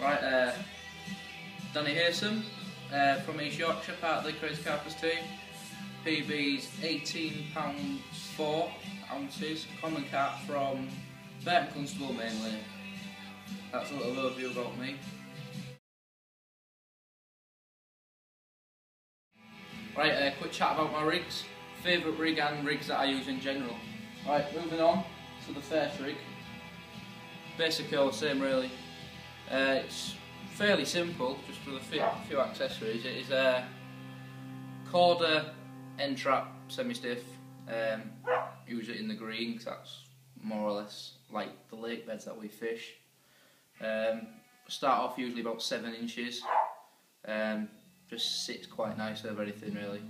Right, Danny Haysom from East Yorkshire, part of the CrazyCarperTV team. PB's £18 4 ounces, common carp from Burton Constable mainly. That's a little overview about me. Right, a quick chat about my rigs. Favourite rig and rigs that I use in general. Right, moving on to the first rig. Basically all the same really. It's fairly simple, just with a few accessories. It is a Corda end trap semi-stiff. Use it in the green because that's more or less like the lake beds that we fish. Start off usually about 7 inches. Just sits quite nice over everything really.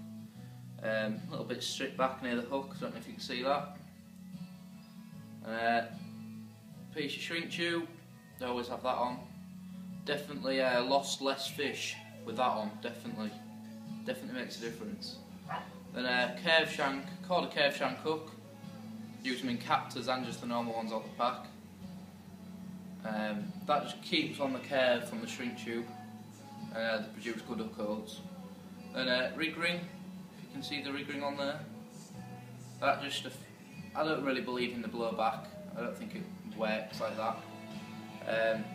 A little bit stripped back near the hook, I don't know if you can see that. Piece of shrink tube, I always have that on. Definitely lost less fish with that on, definitely makes a difference. Then curve shank, Corda curve shank hook, use them in captors and just the normal ones out the pack. That just keeps on the curve from the shrink tube. They produce good hook holds. Then rig ring, if you can see the rig ring on there. That just, I don't really believe in the blowback. I don't think it works like that.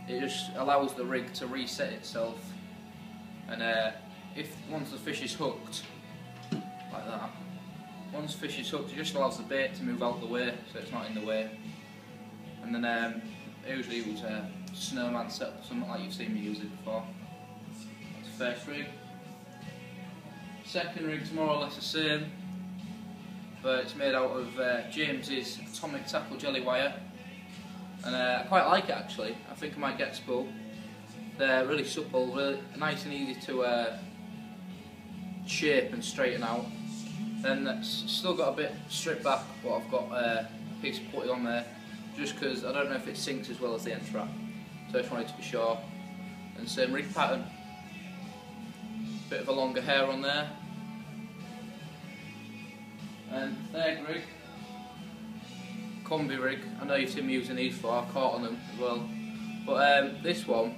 It just allows the rig to reset itself, and once the fish is hooked, like that, once the fish is hooked, it just allows the bait to move out the way, so it's not in the way. And then I usually use a snowman setup, something like you've seen me use it before. That's the first rig. Second rig's more or less the same, but it's made out of James's atomic tackle jelly wire, and I quite like it actually. I think I might get a spool. They're really supple, really nice and easy to shape and straighten out. Then it's still got a bit stripped back, but I've got a piece of putty on there, just because I don't know if it sinks as well as the end trap, so I just wanted to be sure. And same rig pattern, bit of a longer hair on there. And third rig, combi rig. I know you've seen me using these before, I've caught on them as well. But this one,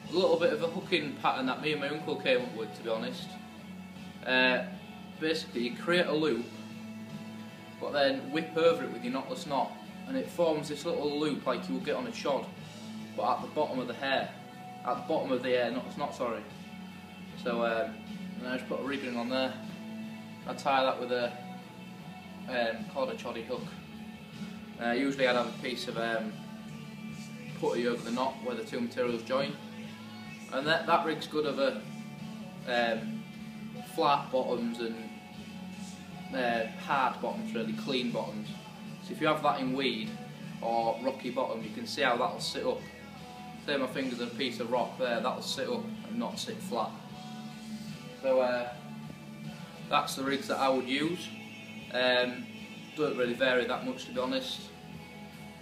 a little bit of a hooking pattern that me and my uncle came up with, to be honest. Basically you create a loop, but then whip over it with your knotless knot, and it forms this little loop like you will get on a chod, but at the bottom of the hair, at the bottom of the knotless knot, sorry. So and I just put a rig ring on there. I tie that with a Corda choddy hook. Usually I'd have a piece of putty over the knot where the two materials join, and that rig's good over flat bottoms and hard bottoms, really clean bottoms. So if you have that in weed or rocky bottom, you can see how that'll sit up. Say my finger's a piece of rock there, that'll sit up and not sit flat. So that's the rigs that I would use. Don't really vary that much, to be honest.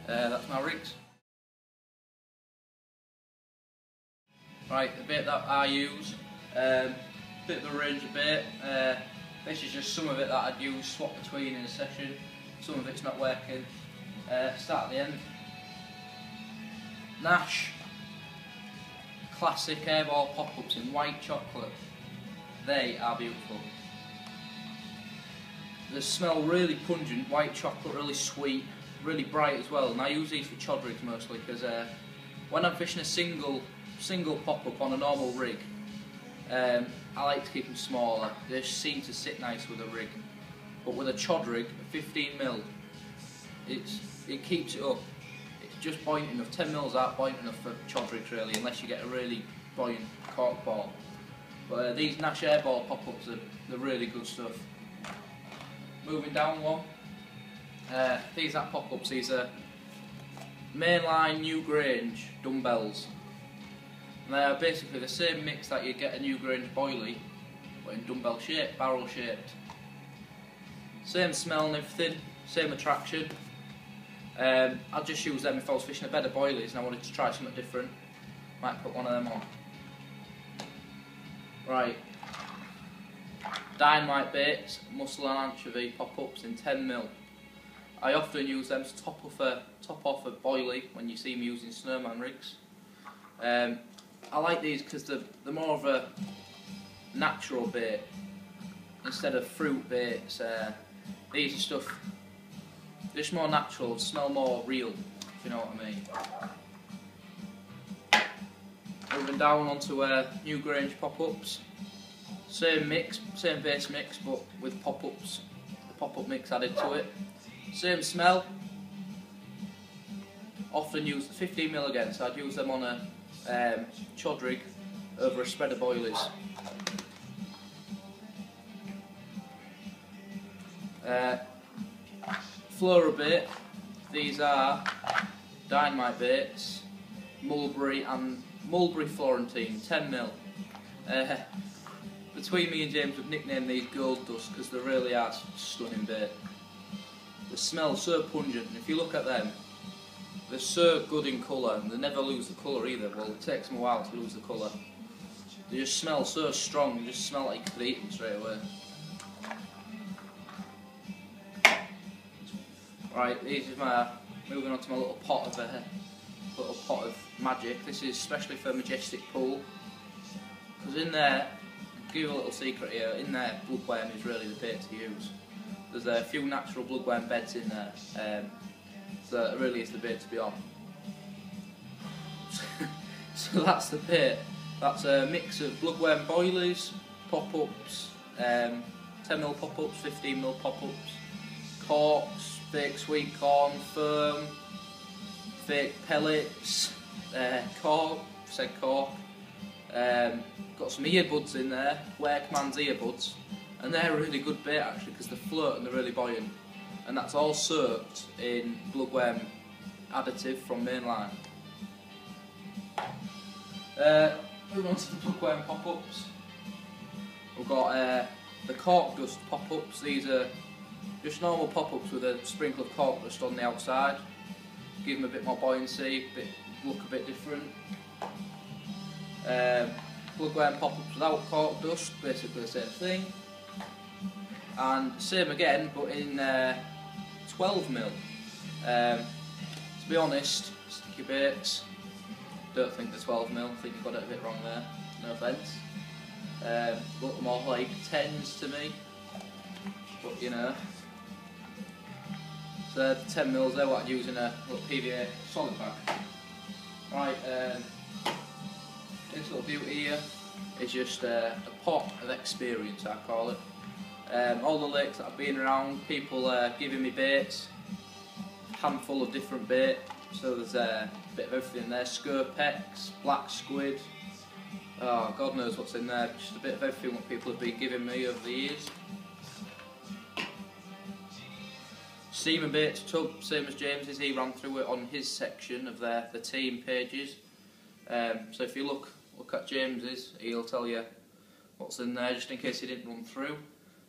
That's my rigs. Right, the bait that I use, bit of a range of bait. This is just some of it that I'd use, swap between in a session. Some of it's not working. Start at the end. Nash classic airball pop-ups in white chocolate. They are beautiful. They smell really pungent, white chocolate, really sweet, really bright as well. And I use these for chod rigs mostly because when I'm fishing a single pop-up on a normal rig, I like to keep them smaller. They just seem to sit nice with a rig. But with a chod rig, 15mm, it keeps it up. It's just buoyant enough. 10mm aren't buoyant enough for chod rigs really, unless you get a really buoyant cork ball. But these Nash airball pop-ups they're really good stuff. Moving down one, these are pop-ups. These are mainline Newgrange dumbbells. And they're basically the same mix that you get a Newgrange boilie, but in dumbbell shape, barrel shaped. Same smell and everything, same attraction. I'd just use them if I was fishing a bed of boilies and I wanted to try something different. Might put one of them on. Right. Dynamite baits, mussel and anchovy pop-ups in 10mm. I often use them to top off a boilie when you see me using snowman rigs. I like these because they're more of a natural bait instead of fruit baits. These are stuff just more natural, smell more real, if you know what I mean. Moving down onto Newgrange pop-ups. Same mix, same base mix, but with pop-ups. The pop-up mix added to it. Same smell. Often use 15mm again, so I'd use them on a chod rig over a spread of boilies. Flora bait. These are dynamite baits, mulberry Florentine, 10mm. Between me and James, we've nicknamed these gold dust because they really are stunning bait. They smell so pungent, and if you look at them, they're so good in colour, and they never lose the colour either. Well, it takes them a while to lose the colour. They just smell so strong, you just smell like you could eat them straight away. Right, these is moving on to my little pot of magic. This is especially for Majestic Pool, because in there, I'll give you a little secret here, in there bloodworm is really the bait to use. There's a few natural bloodworm beds in there, so it really is the bait to be on. So that's the bait. That's a mix of bloodworm boilies, pop-ups, 10mm pop-ups, 15mm pop-ups, corks, fake sweet corn, firm, fake pellets, cork, got some earbuds in there, Workman's earbuds, and they're a really good bait actually because they float and they're really buoyant, and that's all soaked in bloodworm additive from Mainline. Moving on to the bloodworm pop-ups, we've got the cork dust pop-ups. These are just normal pop-ups with a sprinkle of cork dust on the outside, give them a bit more buoyancy, look a bit different. Bloodworm pop-ups without cork dust, basically the same thing. And same again, but in 12mm. To be honest, sticky baits, don't think they're 12mm, I think you got it a bit wrong there, no offence. Look more like 10s to me, but you know. So 10mm there, what I'd use in a little PVA solid pack. Right, this little beauty here is just a pot of experience, I call it. All the lakes that I've been around, people giving me baits, handful of different bait, so there's a bit of everything there, scopex, black squid, oh God knows what's in there, just a bit of everything what people have been giving me over the years. Seaman baits tub, same as James's, he ran through it on his section of the team pages. So if you look at James's, he'll tell you what's in there, just in case he didn't run through.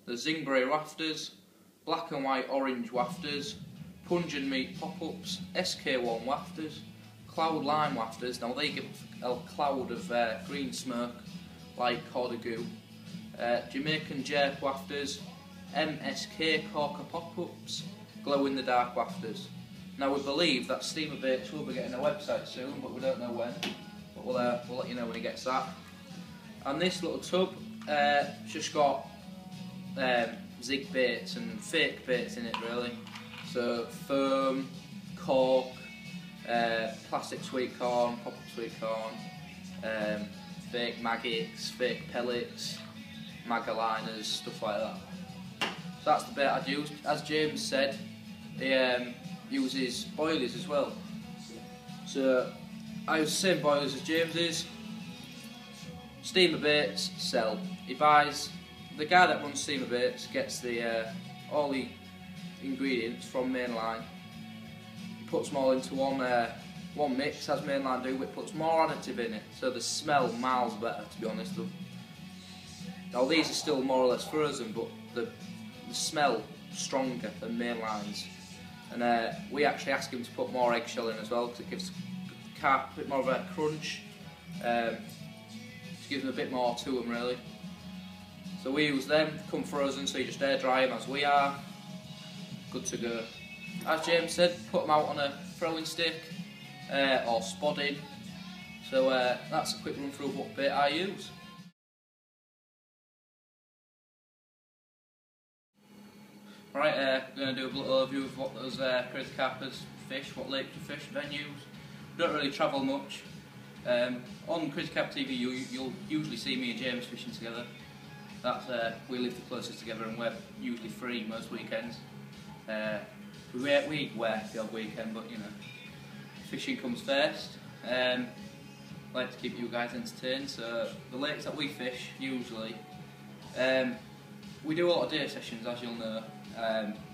There's Zingbury wafters, black and white orange wafters, pungent meat pop-ups, SK1 wafters, cloud lime wafters. Now they give a cloud of green smoke like Cordigou. Jamaican jerk wafters, MSK corker pop-ups, glow in the dark wafters. Now we believe that Steamer Baits will be getting a website soon, but we don't know when. But we'll let you know when he gets that. And this little tub, just got zig baits and fake baits in it really. So foam, cork, plastic sweet corn, pop-up sweet corn, fake maggots, fake pellets, magaliners, stuff like that. So that's the bait I'd use. As James said, he uses boilies as well. So I use the same boilies as James is. Steamer Baits sell. He buys, the guy that runs Steamer Baits gets the all the ingredients from Mainline. He puts them all into one mix, as Mainline do, but puts more additive in it, so they smell miles better, to be honest. Now these are still more or less frozen, but the smell stronger than Mainline's. And we actually ask him to put more eggshell in as well, because it gives carp a bit more of a crunch. Just gives them a bit more to them really. So we use them, come frozen, so you just air dry them as we are. Good to go. As James said, put them out on a throwing stick or spodding. So that's a quick run through of what bait I use. Right, I'm going to do a little overview of what those Crazy Carpers fish, what lakes we fish, venues. We don't really travel much. On CrazyCarperTV you'll usually see me and James fishing together. That's we live the closest together and we're usually free most weekends. We work the odd weekend, but you know, fishing comes first. Like to keep you guys entertained, so the lakes that we fish usually, we do a lot of day sessions, as you'll know.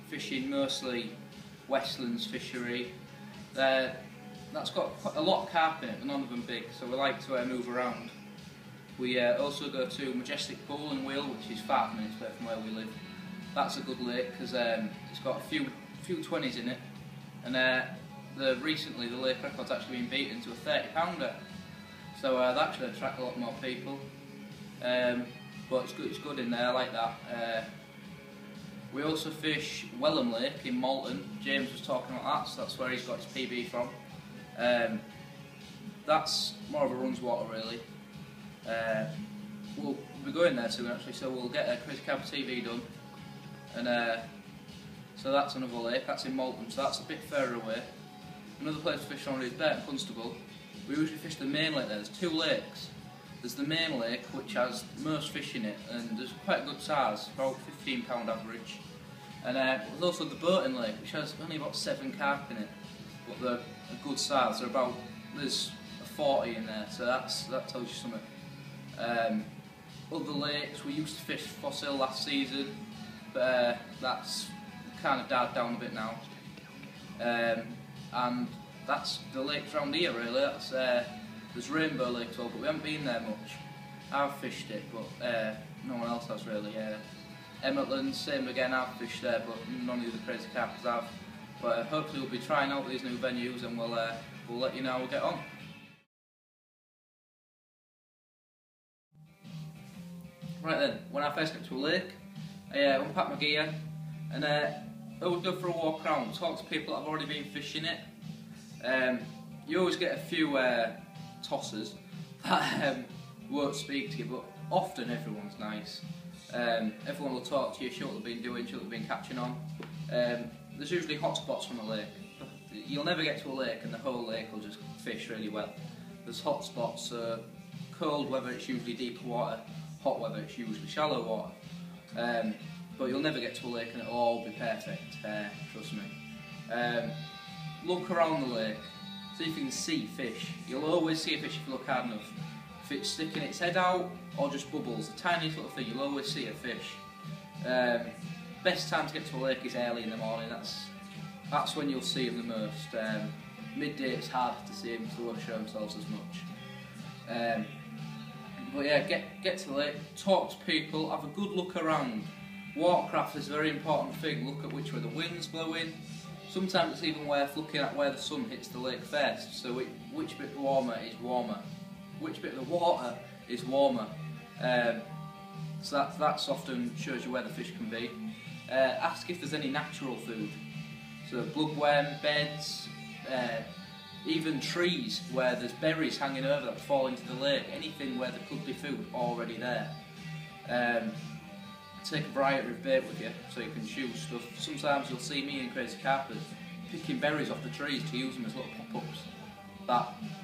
Fishing mostly Westlands fishery. That's got quite a lot of carp in it, but none of them big, so we like to move around. We also go to Majestic Pool and Wheel, which is 5 minutes away from where we live. That's a good lake because it's got a few 20s in it, and recently the lake record's actually been beaten to a 30-pounder, so that should attract a lot more people. But it's good in there, I like that. We also fish Welham Lake in Malton. James was talking about that, so that's where he's got his PB from. That's more of a runs water really. We'll be going there soon actually, so we'll get a CrazyCarperTV done. And so that's another lake, that's in Malton, so that's a bit further away. Another place to fish on is Burton Constable. We usually fish the main lake there. There's 2 lakes. There's the main lake, which has most fish in it, and there's quite a good size, about 15-pound average. And there's also the Burton Lake, which has only about 7 carp in it, but they're a good size. There's a 40 in there, so that tells you something. Other lakes, we used to fish Fossil last season, but that's kind of died down a bit now. And that's the lakes around here really. There's Rainbow Lake as well, but we haven't been there much. I've fished it, but no one else has really. Emmetland, same again, I've fished there, but none of the Crazy Carpers have. But hopefully we'll be trying out these new venues, and we'll let you know how we get on. Right then, when I first get to a lake, I unpack my gear, and I would go for a walk around, talk to people that have already been fishing it. You always get a few tossers that won't speak to you, but often everyone's nice. Everyone will talk to you, show what they've been doing, show what they've been catching on. There's usually hot spots from a lake. You'll never get to a lake and the whole lake will just fish really well. There's hot spots, cold weather it's usually deeper water, hot weather it's usually shallow water. But you'll never get to a lake and it'll all be perfect, trust me. Look around the lake, see if you can see fish. You'll always see a fish if you look hard enough. If it's sticking its head out or just bubbles, the tiniest little thing, you'll always see a fish. Best time to get to a lake is early in the morning. That's when you'll see them the most. Midday it's harder to see them because they won't show themselves as much. But yeah, get to the lake, talk to people, have a good look around. Watercraft is a very important thing. Look at which way the wind's blowing. Sometimes it's even worth looking at where the sun hits the lake first. So which bit warmer is warmer. Which bit of the water is warmer. So that's often shows you where the fish can be. Ask if there's any natural food. So bloodworm beds, even trees where there's berries hanging over that fall into the lake. Anything where there could be food already there. Take a variety of bait with you so you can choose stuff. Sometimes you'll see me and Crazy Carpers picking berries off the trees to use them as little pop-ups.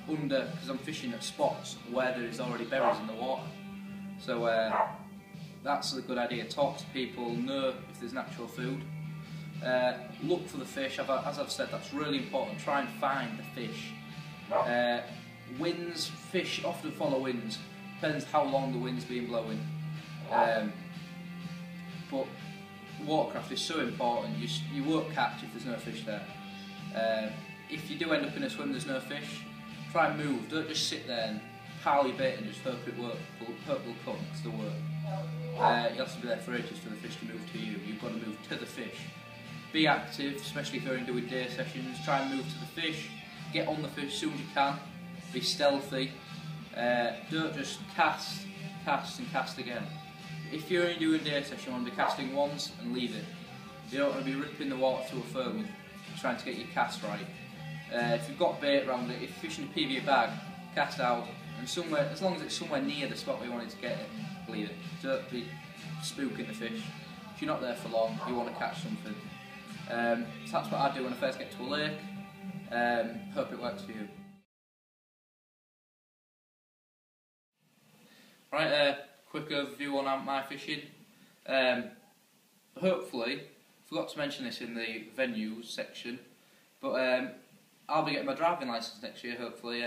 Because I'm fishing at spots where there is already berries in the water. So that's a good idea. Talk to people, know if there's natural food. Look for the fish, as I've said, that's really important. Try and find the fish. Winds, fish often follow winds. Depends how long the wind's been blowing. But watercraft is so important. You won't catch if there's no fish there. If you do end up in a swim, there's no fish. Try and move. Don't just sit there and pile your bait and just hope it will come, because there won't. You have to be there for ages for the fish to move to you. You've got to move to the fish. Be active, especially if you're doing day sessions. Try and move to the fish. Get on the fish as soon as you can. Be stealthy. Don't just cast and cast again. If you're only doing a day session, you want to be casting once and leave it. You don't want to be ripping the water through a foam trying to get your cast right. If you've got bait around it, if you're fishing a PV bag, cast out, and somewhere, as long as it's somewhere near the spot where you wanted to get it, leave it. Don't be spooking the fish. If you're not there for long, you want to catch something. So that's what I do when I first get to a lake. Hope it works for you. Right, quick overview on my fishing. Hopefully, forgot to mention this in the venues section, but I'll be getting my driving licence next year, hopefully.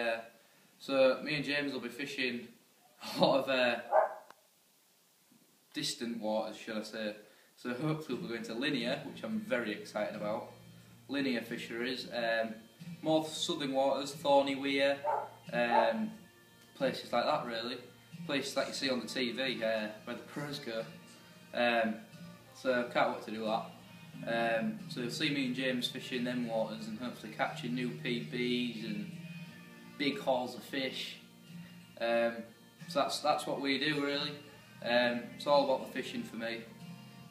So me and James will be fishing a lot of distant waters, should I say. So hopefully we'll be going to linear, which I'm very excited about. Linear fisheries, more southern waters, Thorny Weir, places like that really. Places that you see on the TV, where the pros go. So can't wait to do that. So you'll see me and James fishing them waters and hopefully catching new PBs and big hauls of fish. So that's what we do really. It's all about the fishing for me.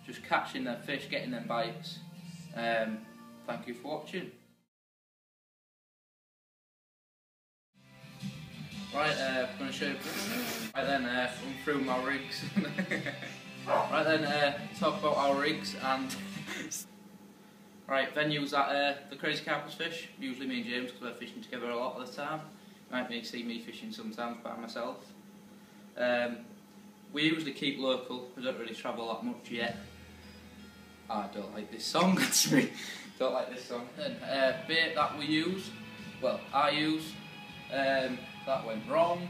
Just catching them fish, getting them bites. Thank you for watching. Right, I'm going to show you. Right then, run through my rigs. Right then, talk about our rigs and. Right, venues at the Crazy Carpers fish. Usually me and James, because we're fishing together a lot of the time. You might see me fishing sometimes by myself. We usually keep local. We don't really travel that much yet. I don't like this song. That's me. Don't like this song. And bait that we use. Well, I use. That went wrong.